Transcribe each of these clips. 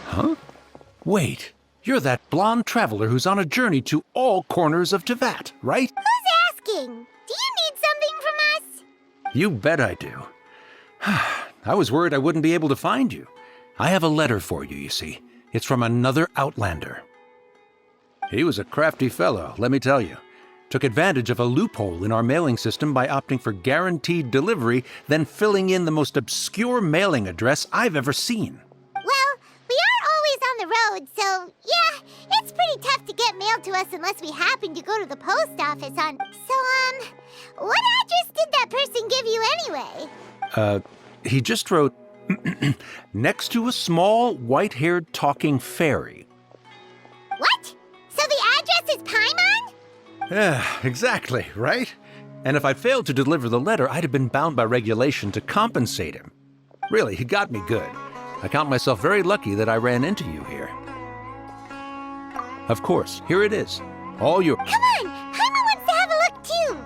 Huh? Wait, you're that blonde traveler who's on a journey to all corners of Teyvat, right? Who's asking? Do you need something from us? You bet I do. I was worried I wouldn't be able to find you. I have a letter for you, you see. It's from another Outlander. He was a crafty fellow, let me tell you. Took advantage of a loophole in our mailing system by opting for guaranteed delivery, then filling in the most obscure mailing address I've ever seen. Well, we are always on the road, so yeah, it's pretty tough to get mail to us unless we happen to go to the post office on... So, what address did that person give you anyway? He just wrote, next to a small, white-haired talking fairy. What? So the address is Paimon? Yeah, exactly, right? And if I'd failed to deliver the letter, I'd have been bound by regulation to compensate him. Really, he got me good. I count myself very lucky that I ran into you here. Of course, here it is. All yours. Come on! Paimon wants to have a look too!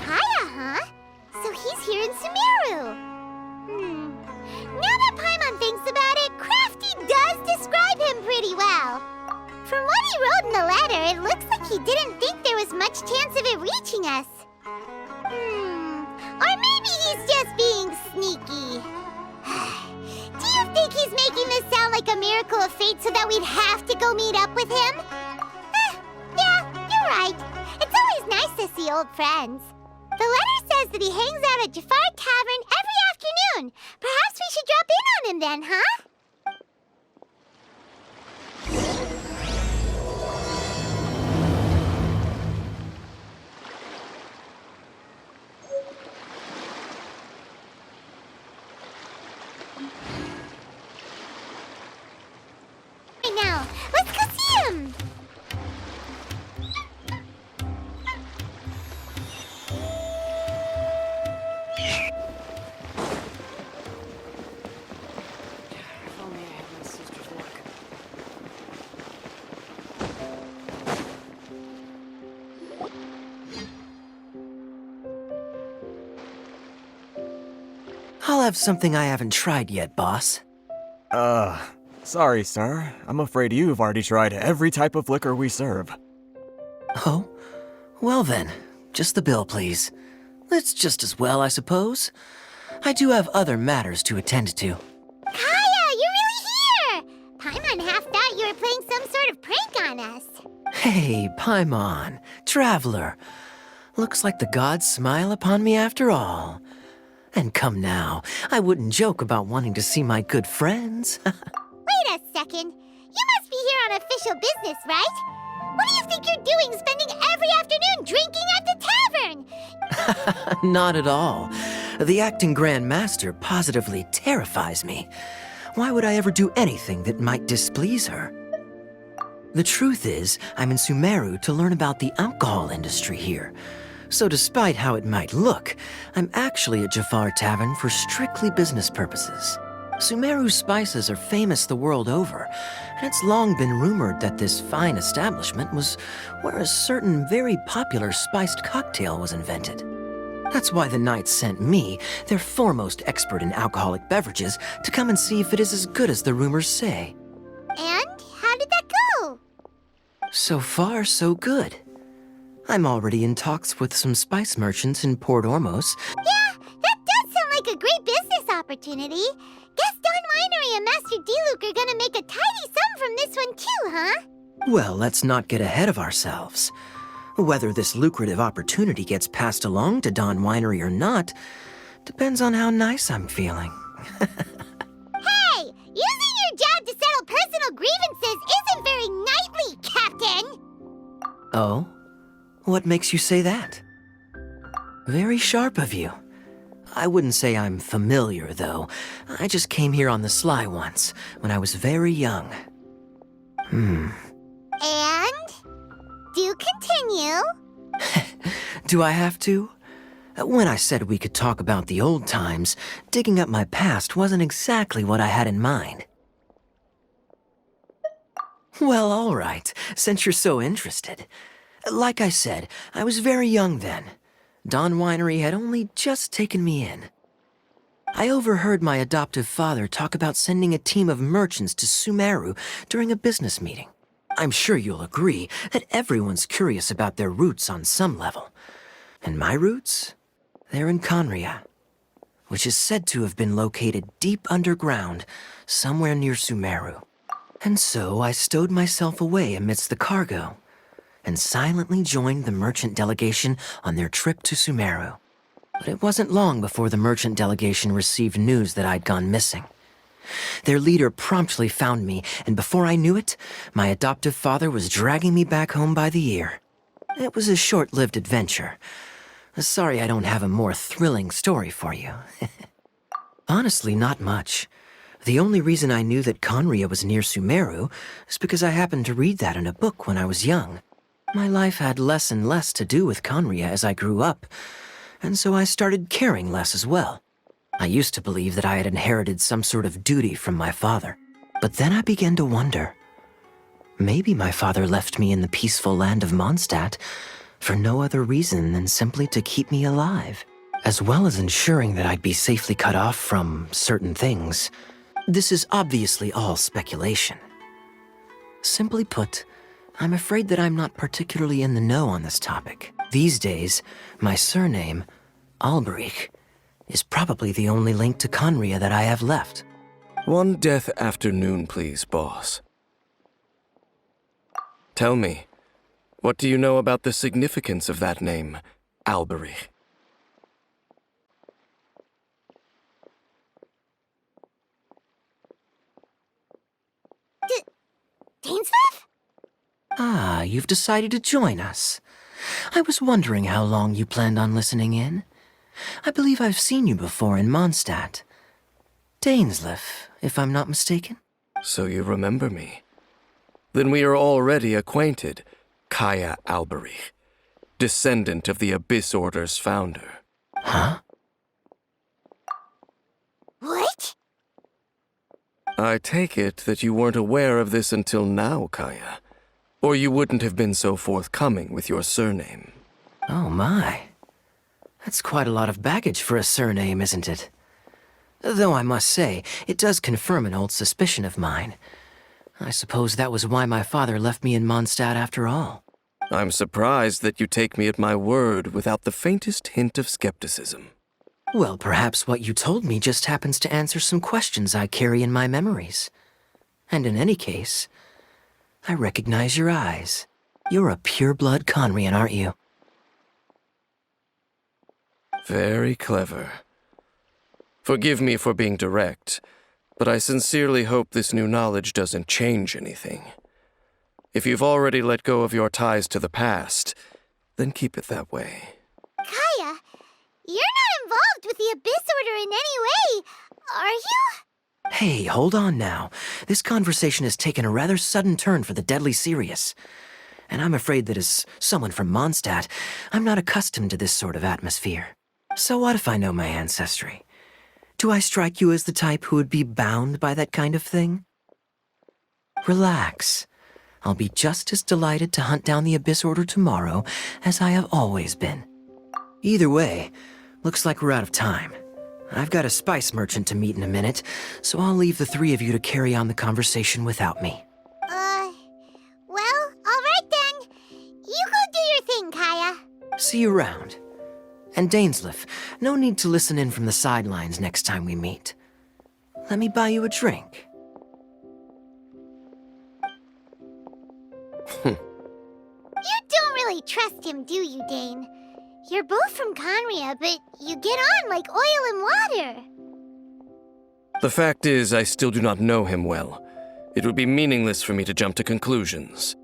Kaya, huh? So he's here in Sumeru. Now that Paimon thinks about it, Crafty does describe him pretty well. From what he wrote in the letter, it looks like he didn't think there was much chance of it reaching us. Or maybe he's just being sneaky. Do you think he's making this sound like a miracle of fate so that we'd have to go meet up with him? Yeah, you're right. It's always nice to see old friends. The letter says that he hangs out at Jafar Tavern every afternoon. Perhaps we should drop in on him then, huh? Right now, let's go see him! I'll have something I haven't tried yet, boss. Sorry, sir. I'm afraid you've already tried every type of liquor we serve. Oh? Well then, just the bill, please. That's just as well, I suppose. I do have other matters to attend to. Kaya, you're really here! Paimon half thought you were playing some sort of prank on us. Hey, Paimon, traveler. Looks like the gods smile upon me after all. And come now, I wouldn't joke about wanting to see my good friends. Wait a second. You must be here on official business, right? What do you think you're doing spending every afternoon drinking at the tavern? Not at all. The acting Grand Master positively terrifies me. Why would I ever do anything that might displease her? The truth is, I'm in Sumeru to learn about the alcohol industry here. So despite how it might look, I'm actually at Jafar Tavern for strictly business purposes. Sumeru's spices are famous the world over, and it's long been rumored that this fine establishment was where a certain very popular spiced cocktail was invented. That's why the Knights sent me, their foremost expert in alcoholic beverages, to come and see if it is as good as the rumors say. And how did that go? So far, so good. I'm already in talks with some spice merchants in Port Ormos. Yeah, that does sound like a great business opportunity. Guess Don Winery and Master D-Luke are gonna make a tidy sum from this one too, huh? Well, let's not get ahead of ourselves. Whether this lucrative opportunity gets passed along to Don Winery or not depends on how nice I'm feeling. Hey, using your job to settle personal grievances isn't very knightly, Captain! Oh? What makes you say that? Very sharp of you. I wouldn't say I'm familiar, though. I just came here on the sly once, when I was very young. And? Do continue. Do I have to? When I said we could talk about the old times, digging up my past wasn't exactly what I had in mind. Well, all right, since you're so interested. Like I said, I was very young then. Don Winery had only just taken me in. I overheard my adoptive father talk about sending a team of merchants to Sumeru during a business meeting. I'm sure you'll agree that everyone's curious about their roots on some level. And my roots? They're in Conria, which is said to have been located deep underground, somewhere near Sumeru. And so I stowed myself away amidst the cargo and silently joined the merchant delegation on their trip to Sumeru. But it wasn't long before the merchant delegation received news that I'd gone missing. Their leader promptly found me, and before I knew it, my adoptive father was dragging me back home by the ear. It was a short-lived adventure. Sorry I don't have a more thrilling story for you. Honestly, not much. The only reason I knew that Conria was near Sumeru is because I happened to read that in a book when I was young. My life had less and less to do with Conria as I grew up, and so I started caring less as well. I used to believe that I had inherited some sort of duty from my father, but then I began to wonder. Maybe my father left me in the peaceful land of Mondstadt for no other reason than simply to keep me alive, as well as ensuring that I'd be safely cut off from certain things. This is obviously all speculation. Simply put, I'm afraid that I'm not particularly in the know on this topic. These days, my surname, Alberich, is probably the only link to Conria that I have left. One death afternoon, please, boss. Tell me, what do you know about the significance of that name, Alberich? Dainsleif? Ah, you've decided to join us. I was wondering how long you planned on listening in. I believe I've seen you before in Mondstadt. Dainsleif, if I'm not mistaken. So you remember me. Then we are already acquainted, Kaya Alberich, descendant of the Abyss Order's founder. Huh? What? I take it that you weren't aware of this until now, Kaya, or you wouldn't have been so forthcoming with your surname. Oh my. That's quite a lot of baggage for a surname, isn't it? Though I must say, it does confirm an old suspicion of mine. I suppose that was why my father left me in Mondstadt after all. I'm surprised that you take me at my word without the faintest hint of skepticism. Well, perhaps what you told me just happens to answer some questions I carry in my memories. And in any case, I recognize your eyes. You're a pure-blood Conrian, aren't you? Very clever. Forgive me for being direct, but I sincerely hope this new knowledge doesn't change anything. If you've already let go of your ties to the past, then keep it that way. Kaya, you're not involved with the Abyss Order in any way, are you? Hey, hold on now. This conversation has taken a rather sudden turn for the deadly serious. And I'm afraid that as someone from Mondstadt, I'm not accustomed to this sort of atmosphere. So what if I know my ancestry? Do I strike you as the type who would be bound by that kind of thing? Relax. I'll be just as delighted to hunt down the Abyss Order tomorrow as I have always been. Either way, looks like we're out of time. I've got a spice merchant to meet in a minute, so I'll leave the three of you to carry on the conversation without me. Well, alright then. You go do your thing, Kaya. See you around. And Dainsleif, no need to listen in from the sidelines next time we meet. Let me buy you a drink. You don't really trust him, do you, Dane? You're both from Conria, but you get on like oil and water. The fact is, I still do not know him well. It would be meaningless for me to jump to conclusions.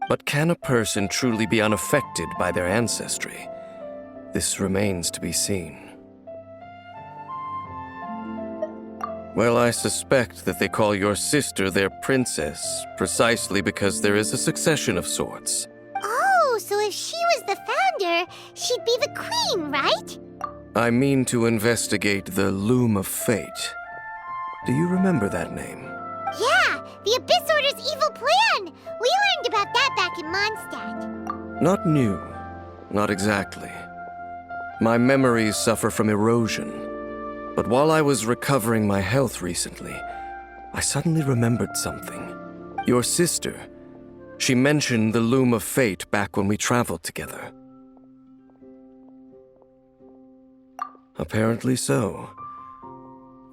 But can a person truly be unaffected by their ancestry? This remains to be seen. Well, I suspect that they call your sister their princess, precisely because there is a succession of sorts. Oh, so if she was the founder, she'd be the queen, right? I mean to investigate the Loom of Fate. Do you remember that name? Yeah, the Abyss Order's evil plan! We learned about that back in Mondstadt. Not new. Not exactly. My memories suffer from erosion. But while I was recovering my health recently, I suddenly remembered something. Your sister. She mentioned the Loom of Fate back when we traveled together. Apparently so.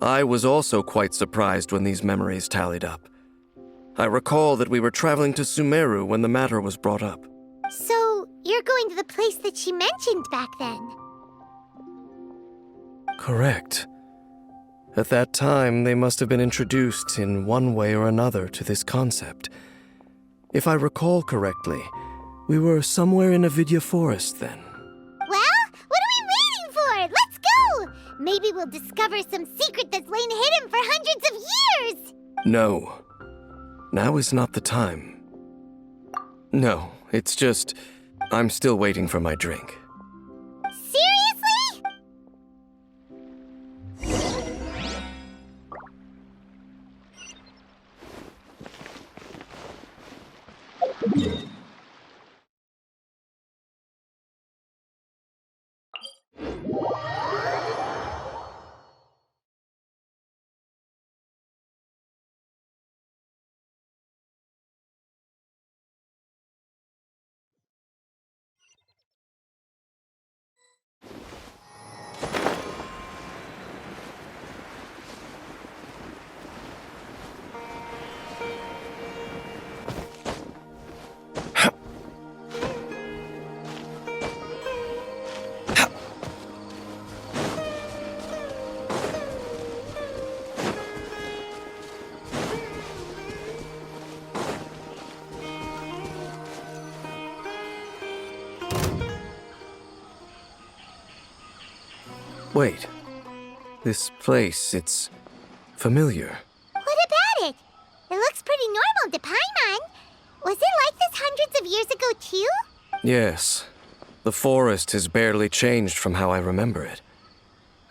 I was also quite surprised when these memories tallied up. I recall that we were traveling to Sumeru when the matter was brought up. So, you're going to the place that she mentioned back then? Correct. At that time, they must have been introduced in one way or another to this concept. If I recall correctly, we were somewhere in Avidya Forest then. Well, what are we waiting for? Let's go! Maybe we'll discover some secret that's lain hidden for hundreds of years! No. Now is not the time. No, it's just, I'm still waiting for my drink. Seriously? Wait. This place, it's familiar. What about it? It looks pretty normal to Paimon. Was it like this hundreds of years ago, too? Yes. The forest has barely changed from how I remember it.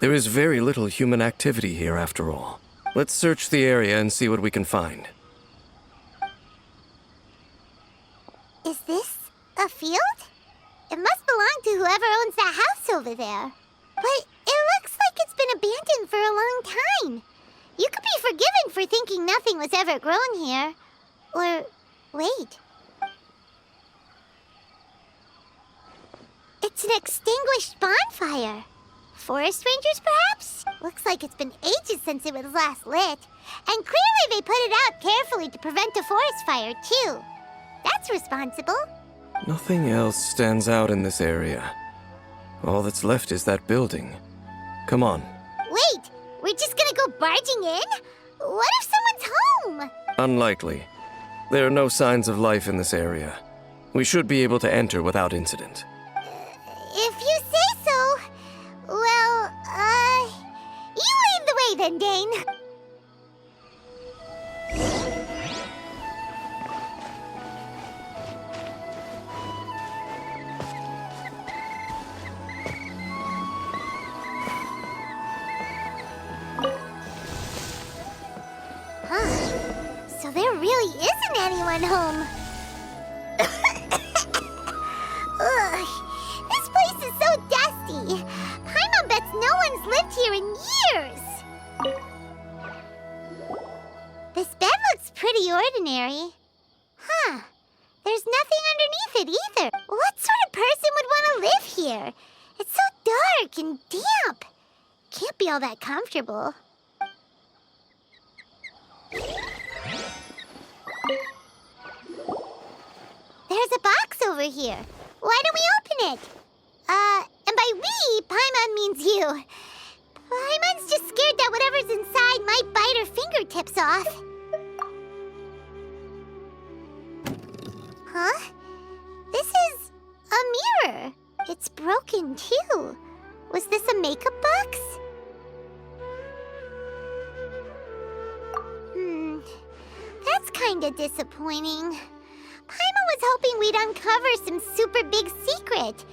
There is very little human activity here, after all. Let's search the area and see what we can find. Is this a field? It must belong to whoever owns that house over there. But it looks like it's been abandoned for a long time. You could be forgiven for thinking nothing was ever grown here. Or, wait. It's an extinguished bonfire. Forest rangers, perhaps? Looks like it's been ages since it was last lit. And clearly they put it out carefully to prevent a forest fire, too. That's responsible. Nothing else stands out in this area. All that's left is that building. Come on. Wait, we're just gonna go barging in? What if someone's home? Unlikely. There are no signs of life in this area. We should be able to enter without incident. If you say so. Well, you lead the way then, Dane. anyone home. Ugh, this place is so dusty. Paimon bets no one's lived here in years. This bed looks pretty ordinary. Huh. There's nothing underneath it either. What sort of person would want to live here? It's so dark and damp. Can't be all that comfortable. There's a box over here. Why don't we open it? And by we, Paimon means you. Paimon's just scared that whatever's inside might bite her fingertips off. Huh? This is a mirror. It's broken, too. Was this a makeup box? That's kinda disappointing. Paimon was hoping we'd uncover some super big secret.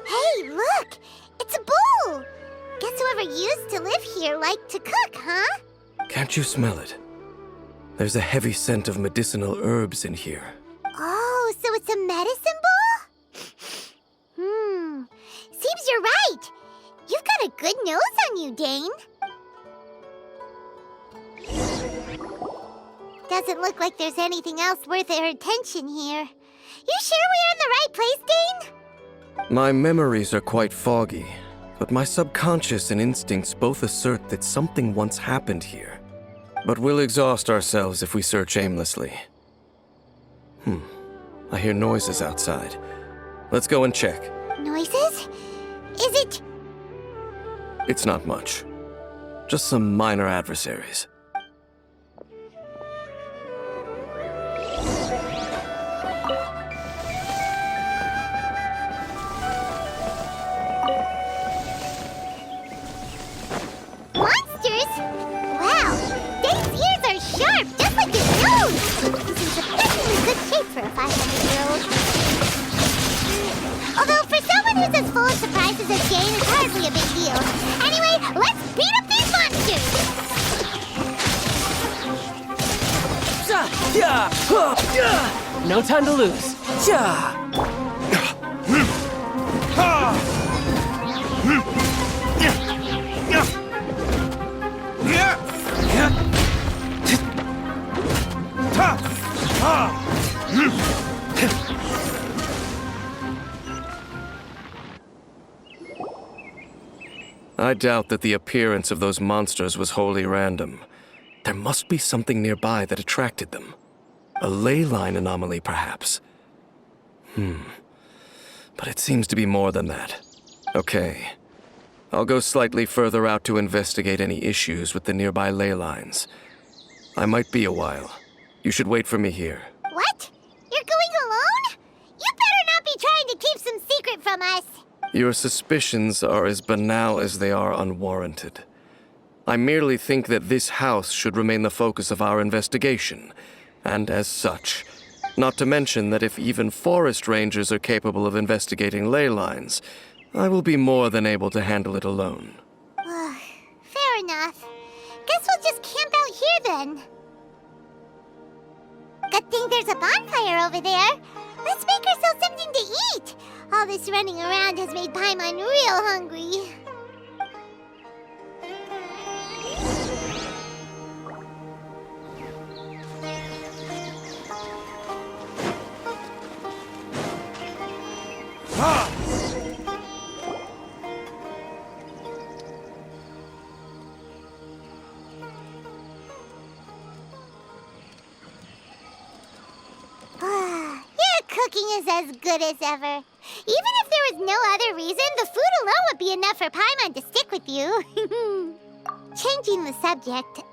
Hey, look! It's a bowl! Guess whoever used to live here liked to cook, huh? Can't you smell it? There's a heavy scent of medicinal herbs in here. Oh, so it's a medicine bowl? Seems you're right. You've got a good nose on you, Dane. Doesn't look like there's anything else worth our attention here. You sure we're in the right place, Dane? My memories are quite foggy, but my subconscious and instincts both assert that something once happened here. But we'll exhaust ourselves if we search aimlessly. I hear noises outside. Let's go and check. Noises? Is it... It's not much. Just some minor adversaries. Monsters? Wow, Dane's ears are sharp, just like his nose! This is definitely good shape for a 500-year-old. Although, for someone who's as full of surprises as Dane, it's hardly a big deal. Anyway, let's beat up these monsters! No time to lose. I doubt that the appearance of those monsters was wholly random. There must be something nearby that attracted them. A ley line anomaly, perhaps. But it seems to be more than that. Okay. I'll go slightly further out to investigate any issues with the nearby ley lines. I might be a while. You should wait for me here. What? You're going alone? You better not be trying to keep some secret from us. Your suspicions are as banal as they are unwarranted. I merely think that this house should remain the focus of our investigation, and as such. Not to mention that if even forest rangers are capable of investigating ley lines, I will be more than able to handle it alone. Fair enough. Guess we'll just camp out here then. Good thing there's a bonfire over there. Let's make ourselves something to eat. All this running around has made Paimon real hungry. Your cooking is as good as ever. Even if there was no other reason, the food alone would be enough for Paimon to stick with you. Changing the subject,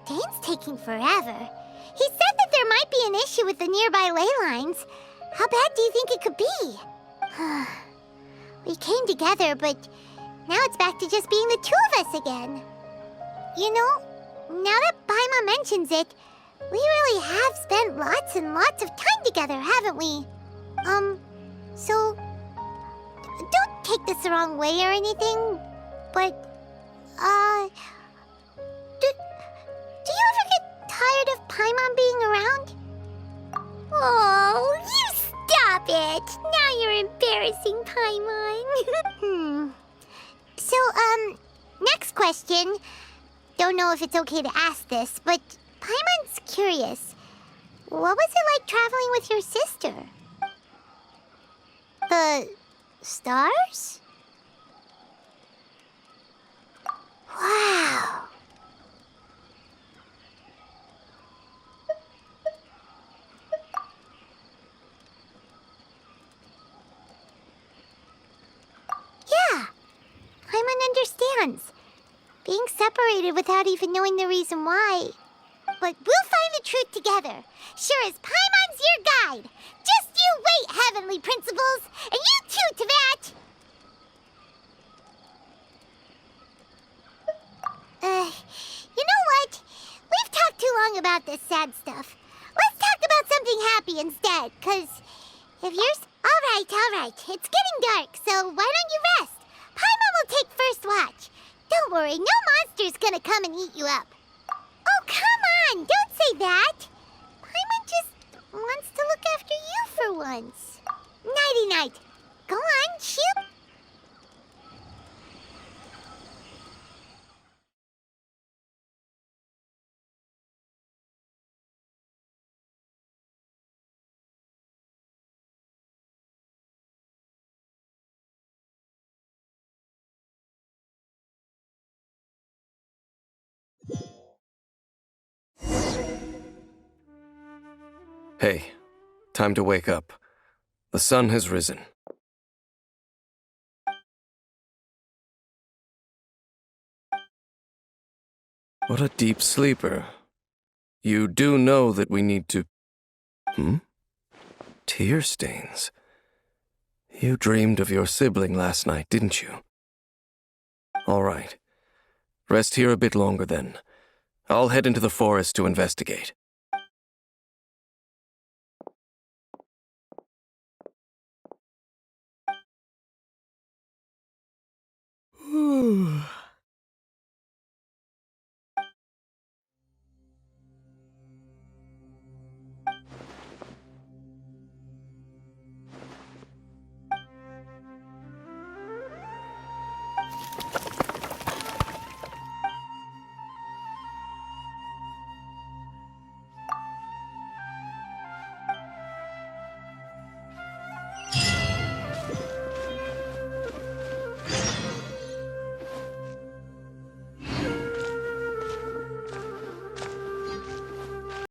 Dane's taking forever. He said that there might be an issue with the nearby ley lines. How bad do you think it could be? We came together, but now it's back to just being the two of us again. You know, now that Paimon mentions it, we really have spent lots and lots of time together, haven't we? So, don't take this the wrong way or anything, But, do you ever get tired of Paimon being around? Oh, you stop it! Now you're embarrassing Paimon. So, next question. Don't know if it's okay to ask this, but Paimon's curious. What was it like traveling with your sister? The stars? Wow. Yeah, Paimon understands. Being separated without even knowing the reason why. But we'll find the truth together. Sure as Paimon's your guide. Just you wait, Heavenly Principles! And you too, Teyvat! You know what? We've talked too long about this sad stuff. Let's talk about something happy instead, 'cause if you're... All right. It's getting dark, so why don't you rest? Paimon will take first watch. Don't worry, no monster's gonna come and eat you up. Oh, come on! Don't say that! Paimon just wants to look after you for once. Nighty-night. Go on, shoot! Hey, time to wake up. The sun has risen. What a deep sleeper. You do know that we need to... Tear stains. You dreamed of your sibling last night, didn't you? All right. Rest here a bit longer then. I'll head into the forest to investigate.